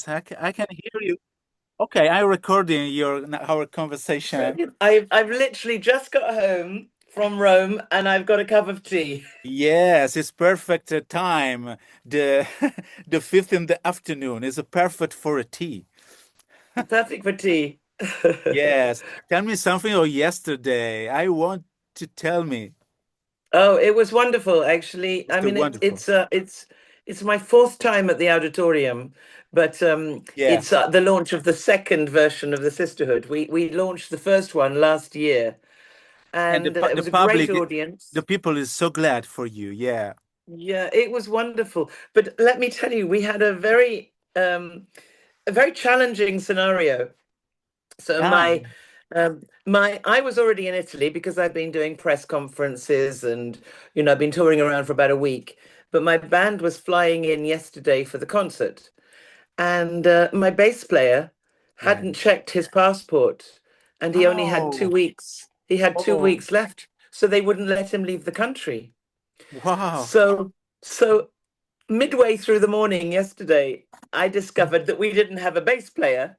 I can hear you. Okay, I'm recording our conversation. Brilliant. I've literally just got home from Rome and I've got a cup of tea. Yes, it's perfect time. The the fifth in the afternoon is perfect for a tea. Perfect for tea. Yes. Tell me something of yesterday. I want to tell me. Oh, it was wonderful, actually. It's I so mean, wonderful. it's my fourth time at the auditorium, but Yeah. it's the launch of the second version of the Sisterhood. We launched the first one last year, And and it the was a great public, the audience. people is so glad for you. Yeah. Yeah, it was wonderful. But let me tell you, we had a very challenging scenario. So Ah, my I was already in Italy because I've been doing press conferences and I've been touring around for about a week. But my band was flying in yesterday for the concert, and my bass player yeah. hadn't checked his passport, and he only had two Oh, weeks. He had two oh, weeks left, so they wouldn't let him leave the country. wow. So so midway through the morning yesterday, I discovered that we didn't have a bass player,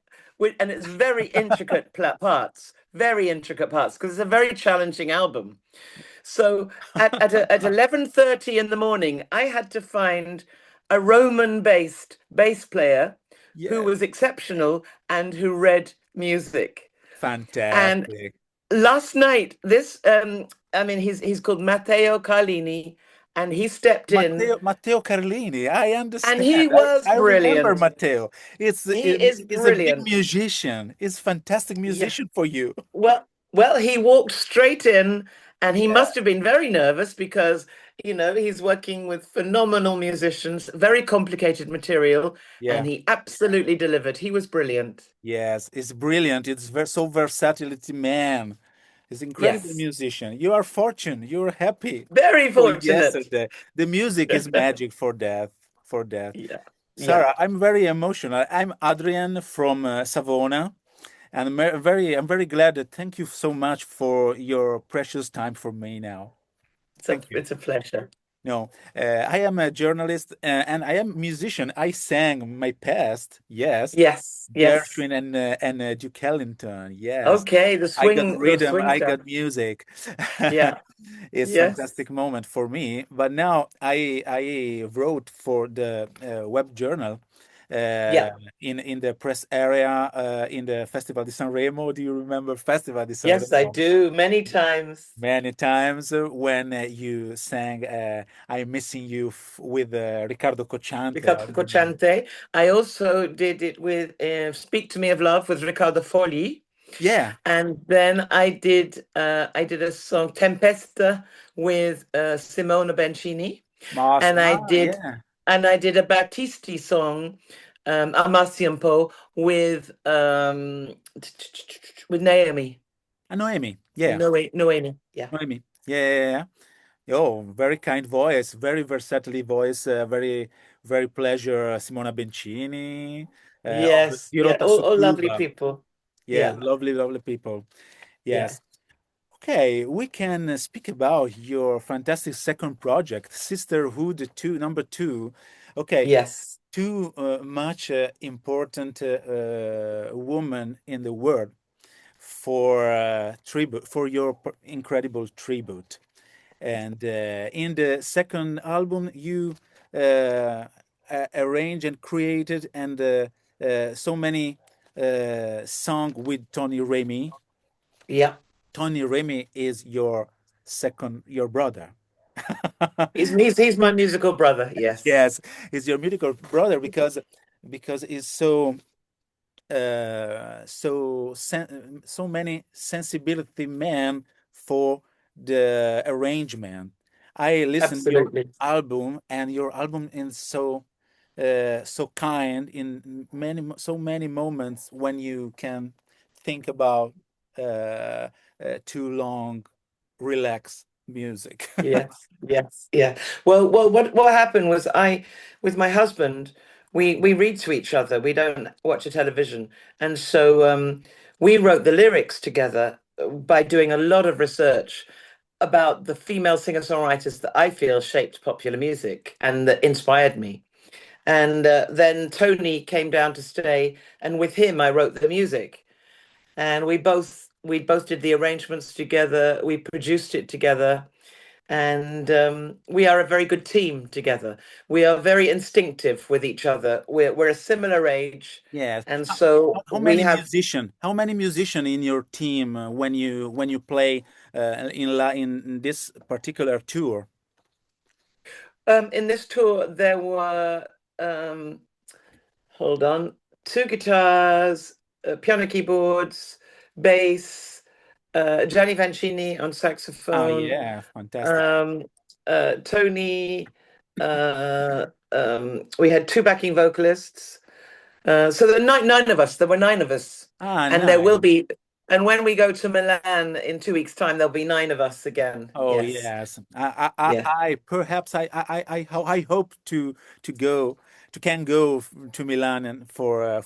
and it's very intricate parts, very intricate parts, because it's a very challenging album. So at 11:30 in the morning, I had to find a Roman-based bass player who Yeah. was exceptional and who read music. And Fantastic. last night, I mean, he's called Matteo Carlini, and he stepped in, Matteo Carlini, I and understand. he was I remember brilliant. Matteo. He is It's a big brilliant. musician. It's fantastic Yeah. musician for you. Well, he walked straight in, and he Yeah, must have been very nervous because, he's working with phenomenal musicians, very complicated material, yeah. and he absolutely delivered. He was brilliant. Yes, it's brilliant. It's so versatility, man. He's incredible Yes. musician. You are fortunate. You're happy Very for fortunate. yesterday. The music is magic for that. For that. Yeah. Yeah. Sarah, I'm very emotional. I'm Adrien from Savona. And I'm very glad that thank you so much for your precious time for me now. Thank you. It's a pleasure. No, I am a journalist and I am musician. I sang my past, yes, Yes. Yes. Gershwin and Duke Ellington, yes. Okay. I got The rhythm, swing I stuff. got music. Yeah. It's Yes. fantastic moment for me. But now I wrote for the web journal uh, Yeah. in the press area in the Festival di Sanremo. Do you remember Festival di Yes, I Sanremo? do. Many times. Many times when you sang "I'm Missing You" with Riccardo Cocciante. I Riccardo remember. Cocciante. I also did it with "Speak to Me of Love" with Riccardo Fogli, Yeah, and then I did a song "Tempesta" with Simona Bencini, Mars. and Yeah, I did a Battisti song, "Amassi un po'" with Naomi. Noemi. Yeah, Noemi. Yeah. Noemi. Yeah, yeah, yeah. Oh, very kind voice, very versatile voice, very pleasure. Simona Bencini, Yes. Yeah. Dirota su All lovely Cuba. people. Yes, Yeah. lovely, lovely people. Yeah. Yes. Okay, we can speak about your fantastic second project, Sisterhood 2, number two. Okay, Yes. too much important woman in the world for tribute for your incredible tribute. And in the second album, you arranged and created and so many song with Tony Rémy. Yeah. Tony Rémy is your brother. He's my musical brother. Yes. Yes, he's your musical brother because he's so so many sensibility man for the arrangement. I listened your Absolutely. album and your album is so kind in so many moments when you can think about too long relax music. Yes. Yes. Yeah. Well, what happened was with my husband, we read to each other. We don't watch a television. And so we wrote the lyrics together by doing a lot of research about the female singer-songwriters that I feel shaped popular music and that inspired me. And then Tony came down to stay, and with him I wrote the music. And we both did the arrangements together. We produced it together, and we are a very good team together. We are very instinctive with each other. We're a similar age, Yes. and so How we many have musician? How many musician in your team when you play in this particular tour? in this tour there were hold on, two guitars, piano keyboards, bass, Gianni Vancini on Oh saxophone, yeah, fantastic. um, Tony. We had two backing vocalists. So there were nine of us. There were nine of us, Ah, and there will nice. be. And when we go to Milan in 2 weeks' time, there'll be nine of us again. Oh Yes, yes, yeah, I perhaps I hope to go to can go to Milan and for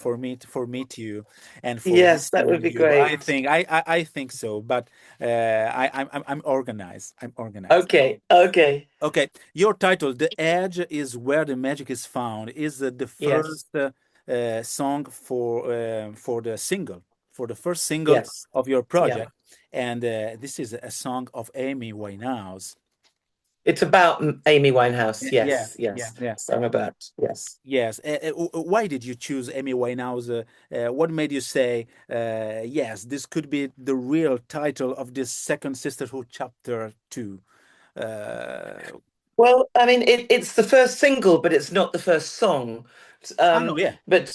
meet you and for yes, that listen would with be you. I great. think I think so, but I'm organized. I'm organized. Okay, okay, Okay, your title, "The Edge is Where the Magic is Found," is the yes, first song for the single, for the first single yes, of your yeah. project, and this is a song of Amy Winehouse. It's about Amy Winehouse. Yeah, Yes, yeah, yes. yeah. Song about yes. Yes. Why did you choose Amy Winehouse? What made you say, yes, this could be the real title of this second Sisterhood chapter two? Uh, Well, I mean, it's the first single, but it's not the first song. oh, yeah. But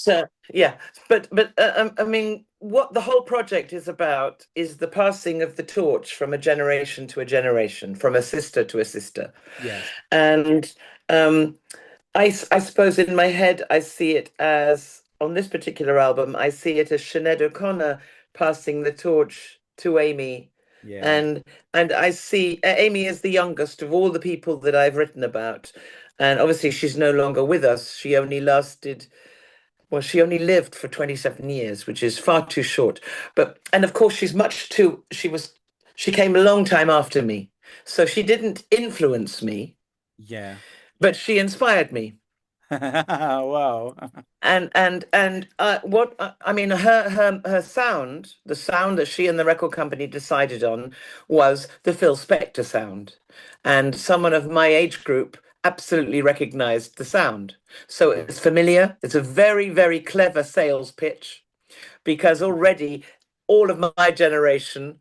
yeah, but I mean, what the whole project is about is the passing of the torch from a generation to a generation, from a sister to a sister. Yes. And um, I suppose in my head, I see it as, on this particular album, I see it as Sinead O'Connor passing the torch to Amy. Yeah. And and I see Amy is the youngest of all the people that I've written about. And obviously she's no longer with us. She only lived for 27 years, which is far too short. And of course she came a long time after me. So she didn't influence me, Yeah. but she inspired me. Wow. And what I mean, her sound, the sound that she and the record company decided on, was the Phil Spector sound, and someone of my age group absolutely recognized the sound. So Yeah. it's familiar. It's a very, very clever sales pitch, because already all of my generation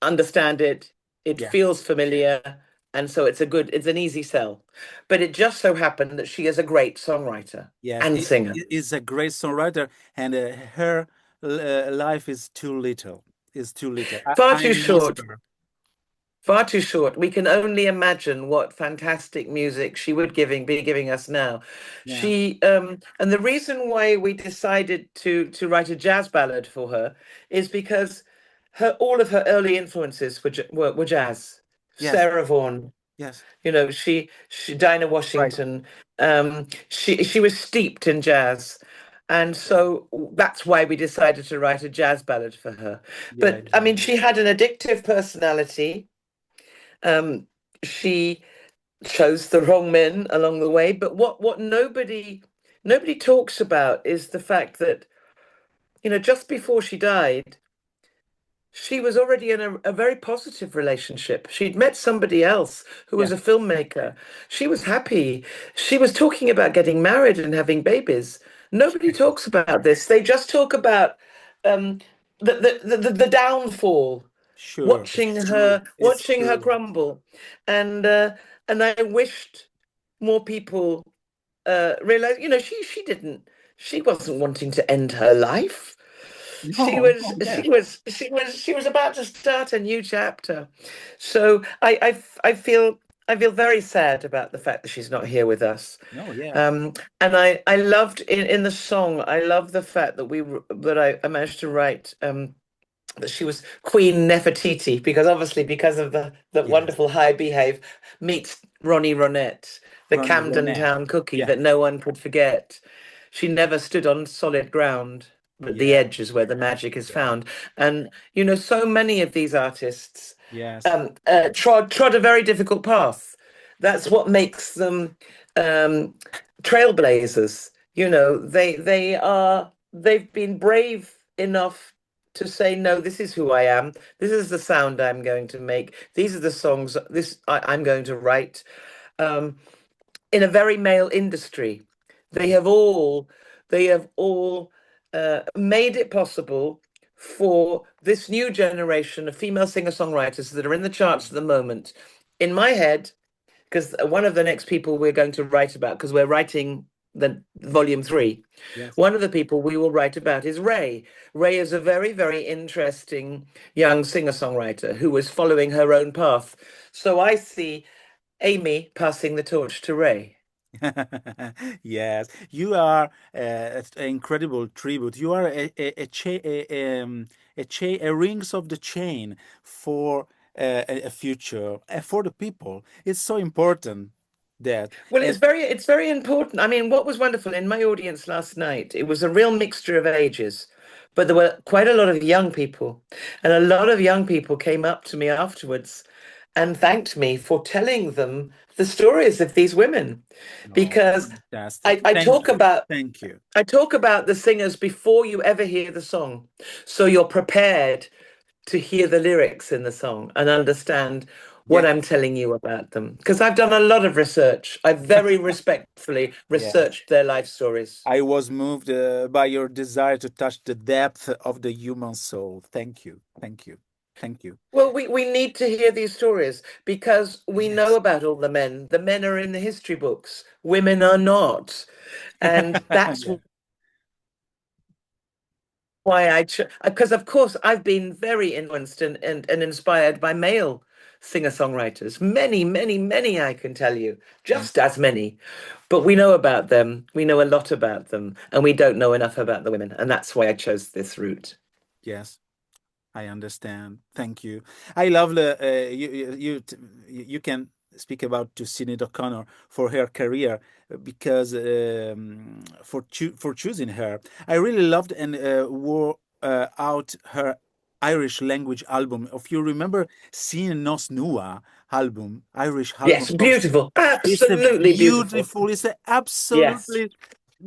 understand it. It Yeah. feels familiar. And so it's an easy sell. But it just so happened that she is a great songwriter Yes. and singer. It is a great songwriter, and her life is too little. Is too little. Far I too miss short. her. Far too short. We can only imagine what fantastic music she would be giving us now. Yeah. And the reason why we decided to write a jazz ballad for her is because all of her early influences were jazz. Yes. Sarah Vaughan, Yes. she Dinah Right. Washington, she was steeped in jazz. And so that's why we decided to write a jazz ballad for her. Yeah. But I mean, she had an addictive personality. Um, she chose the wrong men along the way. But what nobody talks about is the fact that, just before she died, she was already in a very positive relationship. She'd met somebody else who Yeah. was a filmmaker. She was happy. She was talking about getting married and having babies. Nobody talks about this. They just talk about um, the downfall, Sure. watching True. her It's watching her true. crumble, and I wished more people realize. She wasn't wanting to end her life. She No. was No. Yeah. she was she was about to start a new chapter. So I feel very sad about the fact that she's not here with us. No. Yeah. Um, and I loved in the song. I love the fact that I managed to write that she was Queen Nefertiti, because obviously because of the Yes. wonderful high behave meets Ronnie Ronette, the Ronnie Camden Ronette. Town cookie Yeah. that no one could forget. She never stood on solid ground, but the Yeah. edge is where the magic is Yeah. found. And so many of these artists Yes. trod a very difficult path. That's what makes them um, trailblazers. You know, they've been brave enough to say, no, this is who I am. This is the sound I'm going to make. These are the songs I'm going to write. Um, in a very male industry, they have all they have all made it possible for this new generation of female singer-songwriters that are in the charts at the moment. In my head, because one of the next people we're going to write about, because we're writing the volume 3, Yes. one of the people we will write about is Ray. Ray is a very, very interesting young singer-songwriter who is following her own path. So I see Amy passing the torch to Ray. Yes, you are an incredible tribute. You are a rings of the chain for a future for the people. It's so important that Well, and it's very important. I mean, what was wonderful in my audience last night, it was a real mixture of ages, but there were quite a lot of young people, and a lot of young people came up to me afterwards and thanked me for telling them the stories of these women, oh, because fantastic. I Thank talk you. about Thank you. I talk about the singers before you ever hear the song, so you're prepared to hear the lyrics in the song and understand what Yeah. I'm telling you about them. Because I've done a lot of research. I've very respectfully Yeah. researched their life stories. I was moved by your desire to touch the depth of the human soul. Thank you. Thank you. Thank you. Well, we need to hear these stories because we know Yes. about all the men. The men are in the history books, women are not. And that's Yeah. why because of course I've been very influenced and inspired by male singer-songwriters. Many, many, many, I can tell you, Thank just as many. But we know about them, we know a lot about them, and we don't know enough about the women. And that's why I chose this route. Yes. I understand. Thank you. I love the you can speak about to Sinead O'Connor for her career because for choosing her. I really loved and wore out her Irish language album. If you remember, Sin Nos Nua album, Irish album Yes, from beautiful. it's a Absolutely beautiful. beautiful, it's a Yes. absolutely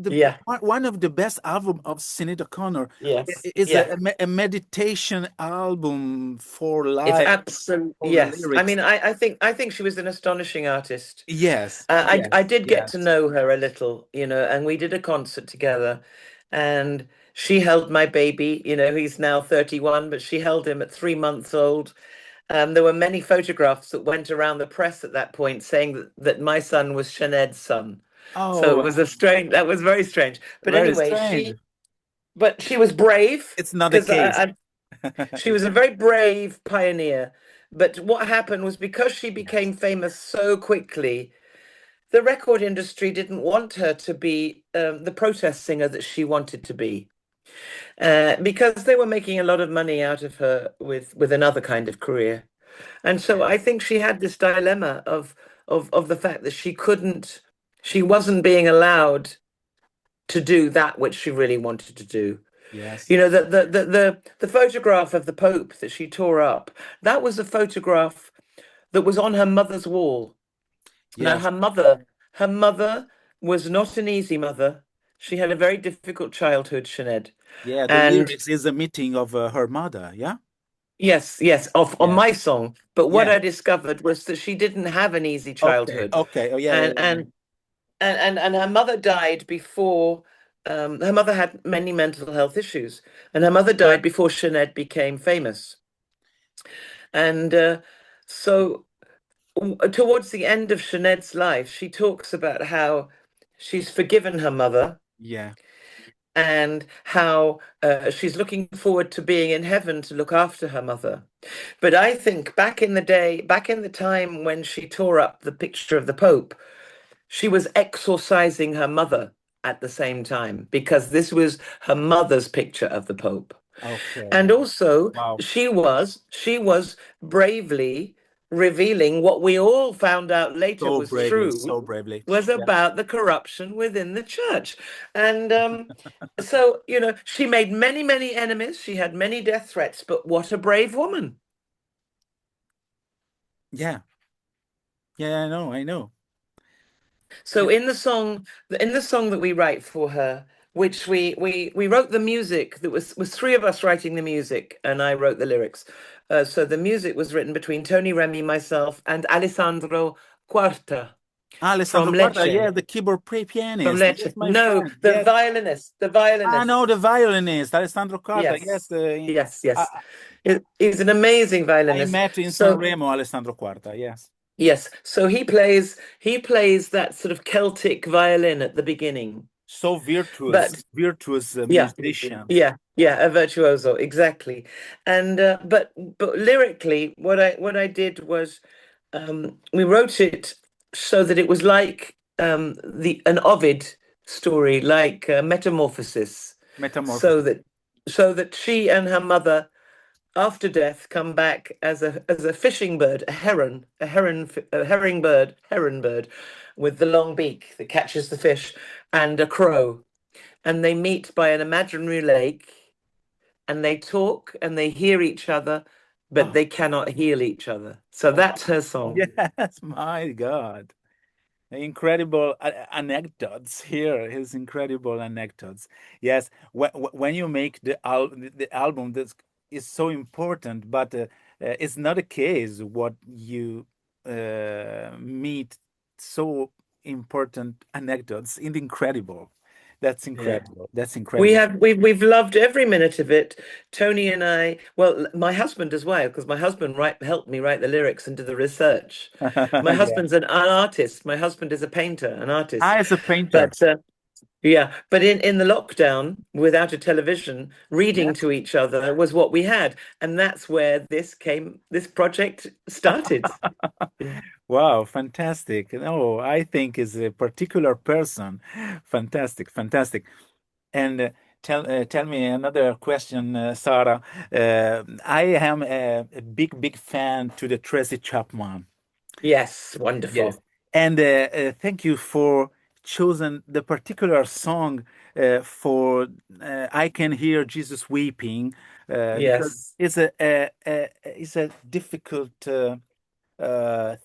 Yeah. one of the best album of Sinead O'Connor. Yes. It's Yeah. a meditation album for It's life, absolute. for Yes. I lyrics. mean, I think she was an astonishing artist. Yes, I yes, did get to yes. know her a little, you know, and we did a concert together, and she held my baby. You know, he's now 31, but she held him at 3 months old. There were many photographs that went around the press at that point saying that my son was Sinead's son. So it Oh, was a strange. That was very strange. But very anyway, strange. she was brave It's not the because case. she was a very brave pioneer. But what happened was because she Yes, became famous so quickly, the record industry didn't want her to be the protest singer that she wanted to be, because they were making a lot of money out of her with another kind of career. And so I yes, think she had this dilemma of the fact that she wasn't being allowed to do that which she really wanted to do. yes, You know, the photograph of the Pope that she tore up, that was a photograph that was on her mother's wall. Now, yes. her mother was not an easy mother. She had a very difficult childhood, Sinead. Yeah, the And lyrics is a meeting of her mother. Yeah, yes, yes, on yes, my song. But what yeah. I discovered was that she didn't have an easy Okay, childhood. okay. Oh, yeah, yeah, And yeah. Yeah. and and her mother died before her mother had many mental health issues. And her mother died before Sinead became famous. And so towards the end of Sinead's life, she talks about how she's forgiven her mother Yeah. and how she's looking forward to being in heaven to look after her mother. But I think back in the day, back in the time when she tore up the picture of the Pope, she was exorcising her mother at the same time because this was her mother's picture of the Pope. And Okay. also, Wow. she was bravely revealing what we all found out later was true, So bravely. was Yeah. about the corruption within the church. And so, you know, she made many, many enemies. She had many death threats, but what a brave woman. Yeah. Yeah, I know. I know. So in the song that we write for her, which we wrote the music, that was three of us writing the music, and I wrote the lyrics. So the music was written between Tony Rémy, myself, and Alessandro Quarta from Alessandro Quarta, Lecce. yeah, the keyboard From pianist. Yes, Lecce. my No, friend. the Yes. violinist. The I know the violinist. violinist, Alessandro Quarta. Yes, Yes. Yes, yes. I, He's an amazing I violinist. met in So Sanremo Alessandro Quarta. Yes. yes, so he plays that sort of Celtic violin at the beginning. So virtuous, But virtuous yeah, musician. yeah, a virtuoso, exactly. And but lyrically, what I did was we wrote it so that it was like the an Ovid story, like Metamorphosis, so Metamorphosis. that so that she and her mother after death come back as a fishing bird, a herring bird with the long beak that catches the fish, and a crow, and they meet by an imaginary lake, and they talk and they hear each other, but Oh, they cannot heal each other. So oh, that's her song. yes, my God. Incredible anecdotes here. His incredible anecdotes. Yes, when you make the album, this is so important, but it's not a case what you meet so important anecdotes in the incredible. That's Yeah. incredible. That's We incredible. have we've loved every minute of it. Tony and I, well, my husband as well, because my husband helped me write the lyrics and do the research. My Yeah. husband's an artist. My husband is a painter, an artist. I, as a painter. But yeah, but in the lockdown, without a television, reading Yeah. to each other was what we had, and that's where this project started. Yeah. Wow, fantastic. No, I think is a particular person. Fantastic, fantastic. And tell me another question, Sarah. I am a big, big fan to the Tracy Chapman. Yes, Yes. wonderful. And thank you for choosing the particular song for I Can Hear Jesus Weeping because Yes, it's a difficult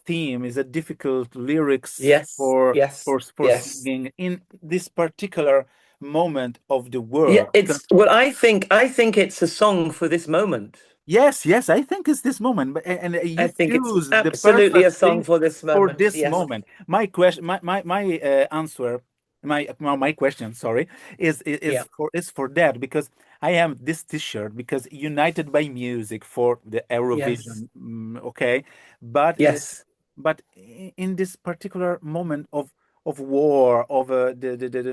theme, is a difficult lyrics yes, yes, for yes. singing in this particular moment of the Yeah, world. it's well, I think it's a song for this moment. Yes, yes, I think it's this moment, but and I you think it's choose the absolutely a perfect song thing for this for moment. this Yes, moment. My question, my answer, my question, sorry, yeah, is for that because I have this T-shirt because United by Music for the yes, Eurovision, okay, but yes, in this particular moment of war, of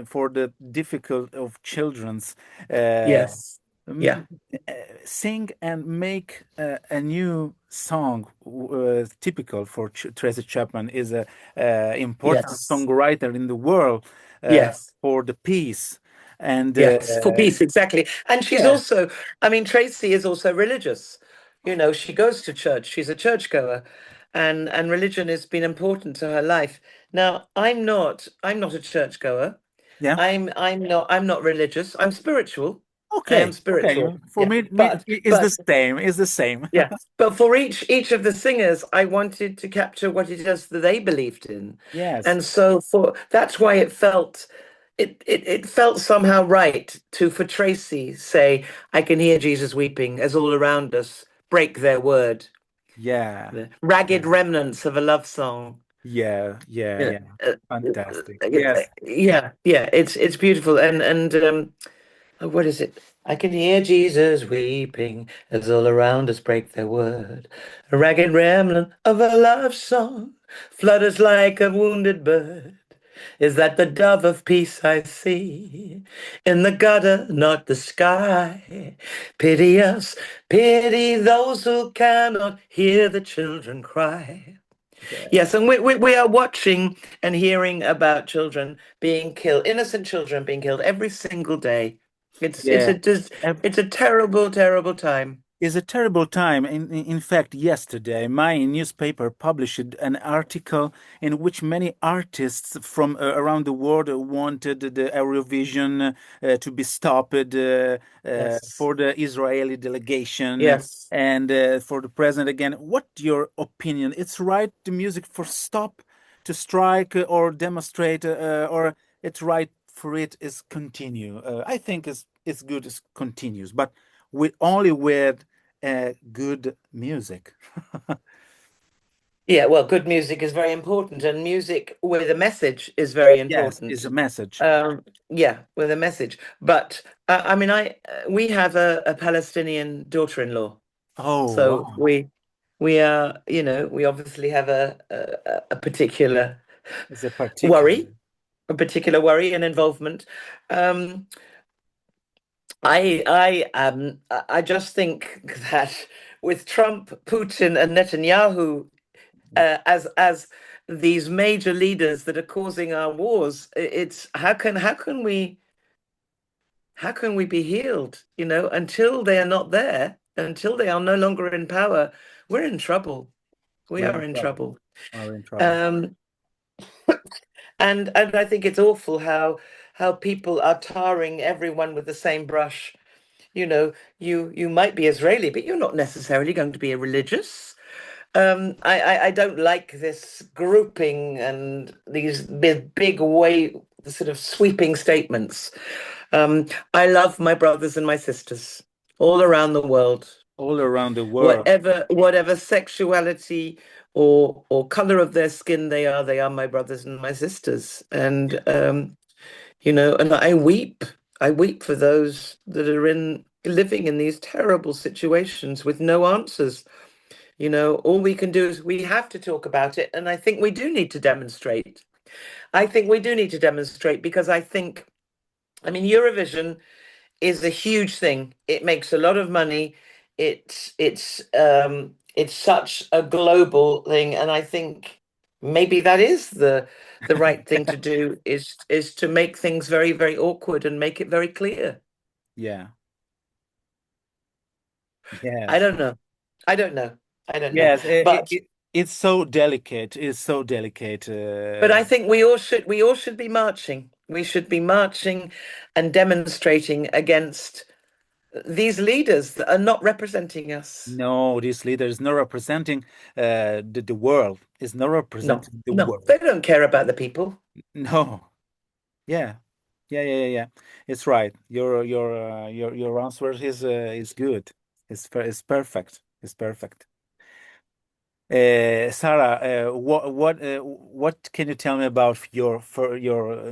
for the difficult of children's. Uh, yes, yeah, um, Sing and make a new song typical for Tracy Chapman is a important yes, songwriter in the world yes. for the peace and Yes, for peace, exactly. And she's yeah, also, I mean, Tracy is also religious. She goes to church. She's a churchgoer, and religion has been important to her life. Now, I'm not a churchgoer. yeah. I'm not religious. I'm spiritual. I am Okay, okay. spiritual. For Yeah. me, But it's the but same. It's the same. yeah. But for each of the singers, I wanted to capture what it is that they believed in. Yes. And so for that's why it felt somehow right to for Tracy say, I can hear Jesus weeping as all around us break their word. Yeah. The ragged Yeah. remnants of a love song. Yeah. Yeah. Yeah. Yeah. Uh, Fantastic. Yes. yeah, it's beautiful. And what is it? I can hear Jesus weeping as all around us break their word. A ragged remnant of a love song flutters like a wounded bird. Is that the dove of peace I see in the gutter, not the sky? Pity us, pity those who cannot hear the children cry. Yeah. Yes, and we are watching and hearing about children being killed, innocent children being killed every single day. It's Yeah. a it's a terrible, terrible time. Is a terrible time. In fact, yesterday, my newspaper published an article in which many artists from around the world wanted the Eurovision to be stopped Yes, for the Israeli delegation yes. and for the president again. What your opinion? It's right, the music for stop to strike or demonstrate, or it's right for it is continue. I think it's good as continues, but with only with good music. Yeah, well, good music is very important, and music with a message is very Yes, is important. a message. Yeah, with a message. But I mean, we have a Palestinian daughter-in-law, Oh, so wow. we are, we obviously have a particular It's a particular. worry, and involvement. Um, I just think that with Trump, Putin, and Netanyahu as these major leaders that are causing our wars, it's how can we be healed? Until they are not there, until they are no longer in power, we're in trouble. We We're are in in trouble. trouble. We're in trouble. Um, and I think it's awful how people are tarring everyone with the same brush. You might be Israeli, but you're not necessarily going to be a religious. I don't like this grouping and these big way, sort of sweeping statements. I love my brothers and my sisters all around the world, All around the world. whatever sexuality or color of their skin they are my brothers and my sisters. And and I weep for those that are living in these terrible situations with no answers. All we can do is we have to talk about it. And I think we do need to demonstrate. I think we do need to demonstrate because I mean, Eurovision is a huge thing. It makes a lot of money. It's such a global thing. And I think maybe that is the right thing to do is to make things very, very awkward and make it very clear. Yeah. I Yes. don't know. I don't know. I don't know. Yes. But It's so delicate. It's so delicate. I think we all should be marching. We should be marching and demonstrating against these leaders that are not representing us. No, this leader is not representing the world. Is not No, representing the no, world. they don't care about the people. No. Yeah. Yeah. It's right. Your answer is good. It's perfect. It's perfect. Sarah, what can you tell me about your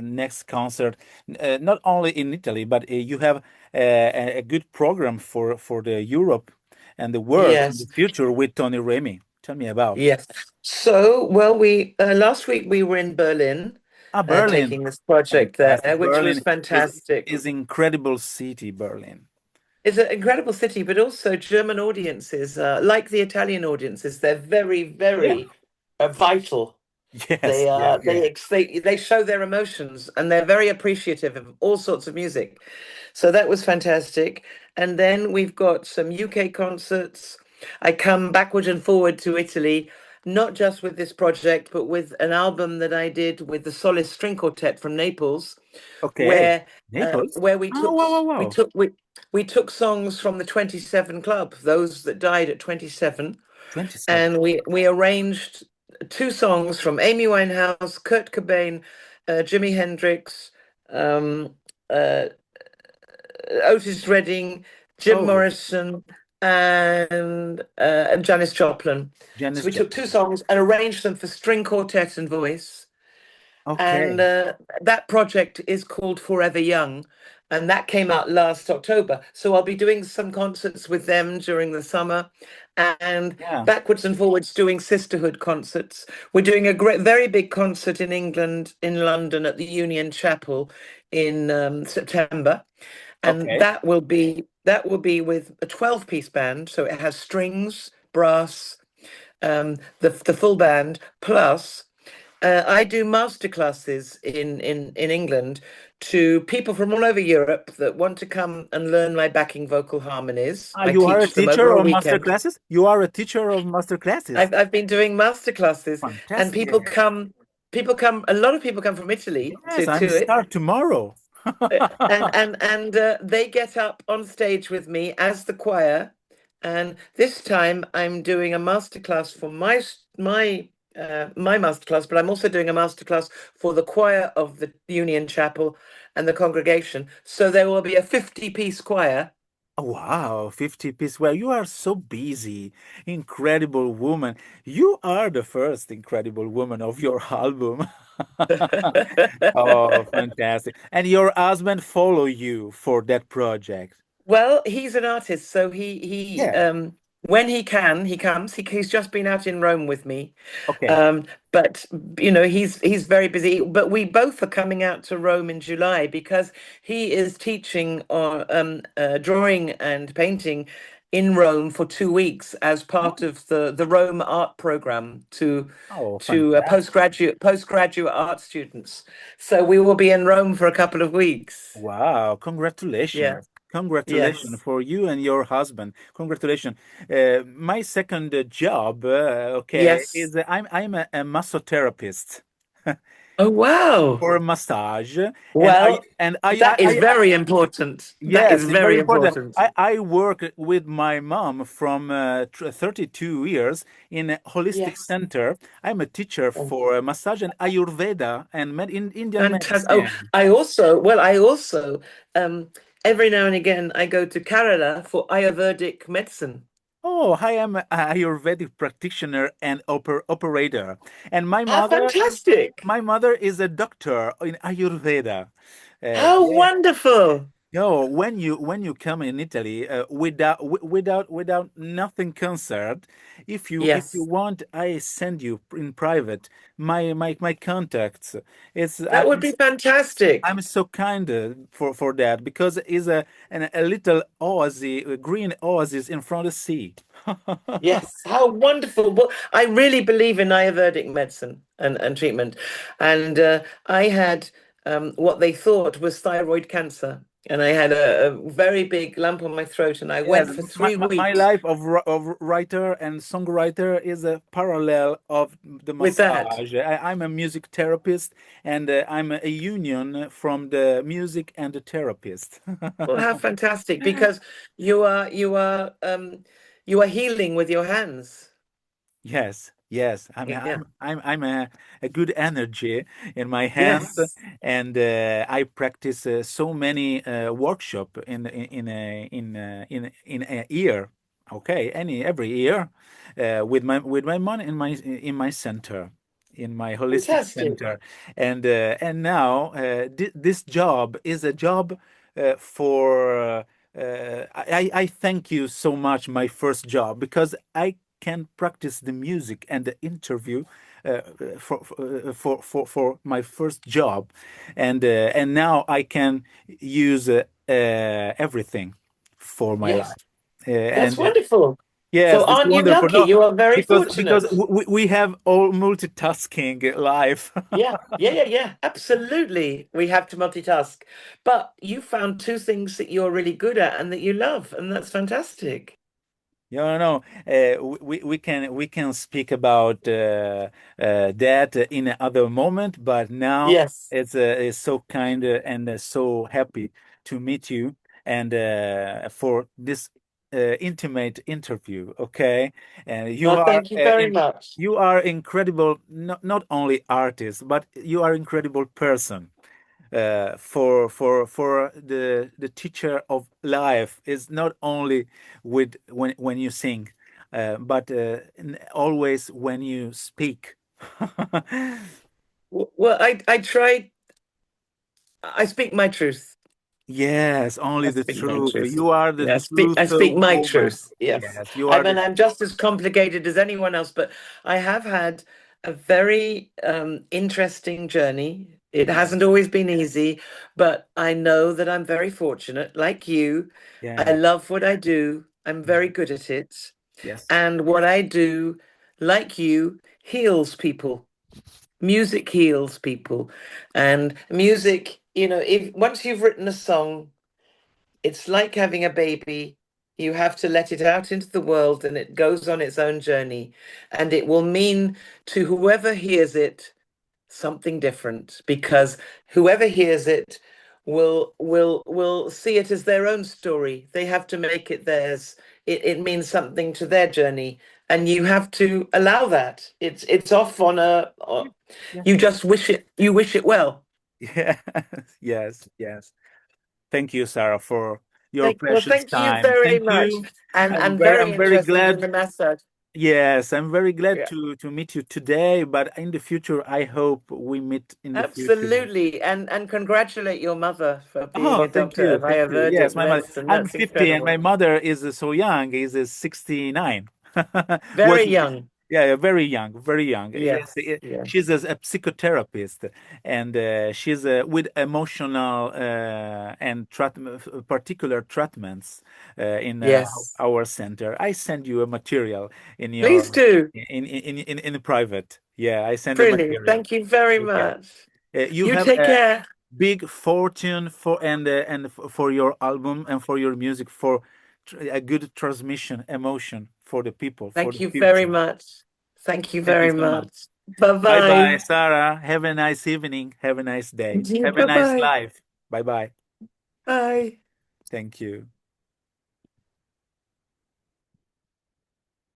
next concert? Not only in Italy, but you have a good program for the Europe and the world in the Yes, future with Tony Rémy. Tell me about. yes. So, well, we last week we were in Berlin, Berlin. taking this project Fantastic. there, which was Berlin fantastic. is incredible city, Berlin. It's an incredible city, but also German audiences, like the Italian audiences, they're very, Yeah. very vital. Yes. They Yeah. are Yeah. they show their emotions and they're very appreciative of all sorts of music. So that was fantastic. And then we've got some UK concerts. I come backward and forward to Italy, not just with this project, but with an album that I did with the Solis String Quartet from Naples, Okay. where Naples. where Oh, wow, wow, wow. we took songs from the 27 Club, those that died at 27, 27. and we arranged two songs from Amy Winehouse, Kurt Cobain, Jimi Hendrix, um, uh, Otis Redding, Jim Oh, Morrison, and Janis Joplin. So Janis we took Joplin. two songs and arranged them for string quartet and voice. And Okay. that project is called Forever Young, and that came out last October. So I'll be doing some concerts with them during the summer, and Yeah. backwards and forwards doing Sisterhood concerts. We're doing a very big concert in England, in London, at the Union Chapel in September, and Okay. that will be with a 12-piece band. So it has strings, brass, the full band plus. I do masterclasses in England to people from all over Europe that want to come and learn my backing vocal harmonies. I You are a teach them teacher over a of master weekend. classes? You are a teacher of master classes. I've been doing masterclasses, and Fantastic. a lot of people come from Italy Yes, I'm to it, start tomorrow. and they get up on stage with me as the choir. And this time I'm doing a masterclass for my my masterclass, but I'm also doing a masterclass for the choir of the Union Chapel and the congregation. So there will be a 50-piece choir. Wow, 50 piece. Well, you are so busy. Incredible woman. You are the first incredible woman of your album. Oh, fantastic. And your husband follow you for that project. Well, he's an artist, so he Yeah. when he can, he comes. He's just been out in Rome with me. Okay. But he's very busy. But we both are coming out to Rome in July because he is teaching drawing and painting in Rome for 2 weeks as Oh, part of the Rome art program oh, to fantastic. postgraduate art students. So we will be in Rome for a couple of weeks. Wow, Yeah. congratulations. Congratulations Yes. for you and your husband. Congratulations. My second job, okay, Yes. is I'm a massotherapist Oh, wow. for a massage, and I Well, and that is I very important. That is yes, it's very very important. important. I work with my mom from 32 years in a holistic Yes. center. I'm a teacher Oh, for massage and Ayurveda and in Indian fantastic. Oh, medicine. I also, um, every now and again, I go to Kerala for Ayurvedic medicine. Oh, I am a Ayurvedic practitioner and operator, and Ah, fantastic. my mother is a doctor in Ayurveda. How Yeah. wonderful. No, when you come in Italy without nothing concert, if you Yes, want, I send you in private my contacts. It's that would be fantastic. I'm so kind for that because it's a little oasis, a green oasis in front of the sea. Yes, how wonderful. Well, I really believe in Ayurvedic medicine and treatment. And I had what they thought was thyroid cancer. And I had a very big lump on my throat, and I Yes, went for my, three my weeks life of writer and songwriter is a parallel of the with that. massage. I'm a music therapist and I'm a union from the music and the therapist. Well, how fantastic, because you are healing with your hands. Yes, yes. Yeah. I'm a good energy in my hands, Yes. and I practice so many workshop in a year. Okay, every year, with my money in my center, in my holistic Fantastic. center, and now this job is a job for. I thank you so much, my first job, because I can practice the music and the interview uh, for my first job, and now I can use everything for my Yes, life, that's and wonderful. yes, So it's aren't you wonderful. lucky? No, You are very because fortunate. we have all multitasking life. Yeah, yeah, yeah, yeah. Absolutely. We have to multitask. But you found two things that you're really good at and that you love, and that's fantastic. Yeah, no, we can speak about that in another moment, but now Yes. it's so kind and so happy to meet you and for this intimate interview. Okay, and Well, thank you very much. you are incredible, not only artist, but you are incredible person for the teacher of life is not only with when you sing, but always when you speak. Well, I try. I speak my truth. Yes, only I the speak my truth. truth. You are the Yeah, truth I speak my woman. truth. Yes. Yes, you I are mean, the I'm just as complicated as anyone else, but I have had a very interesting journey. It yeah, hasn't always been easy, but I know that I'm very fortunate. Like you, I yeah, love what I do. I'm very yeah, good at it. yes, And what I do, like you, heals people. Music heals people. And music, if once you've written a song, it's like having a baby. You have to let it out into the world and it goes on its own journey. And it will mean to whoever hears it something different because whoever hears it will see it as their own story. They have to make it theirs. It means something to their journey. and you have to allow that. It's off on Yeah. Yeah. you just wish it well. Yeah. Yes. Yes. Thank you, Sarah, for your precious Thank you time. very Thank much, you. I'm very very interested in glad. the method. Yes, I'm very glad Yeah, to meet you today, but in the future, I hope we meet in the future. absolutely, and congratulate your mother for being Oh, a doctor of thank higher you. Yes, verdict my mother. medicine. I'm That's 50 and my incredible. mother is so young, is 69. Very Was young. Yeah, yeah, very young, very young. Yes, Yes, yes, she's a psychotherapist, and she's with emotional and particular treatments in yes. our center. I send you a material in Please your do. in private. Yeah, I send you Really. material. Thank you very Okay. much. You You have take a care. big fortune for for your album and for your music for a good transmission emotion for the people for Thank the you very future. much. Thank you Thank you very so much. much. Bye Bye bye, bye. Sarah. Have a nice evening. Have a nice day. Have a Bye nice bye. life. Bye bye. Bye. Thank you.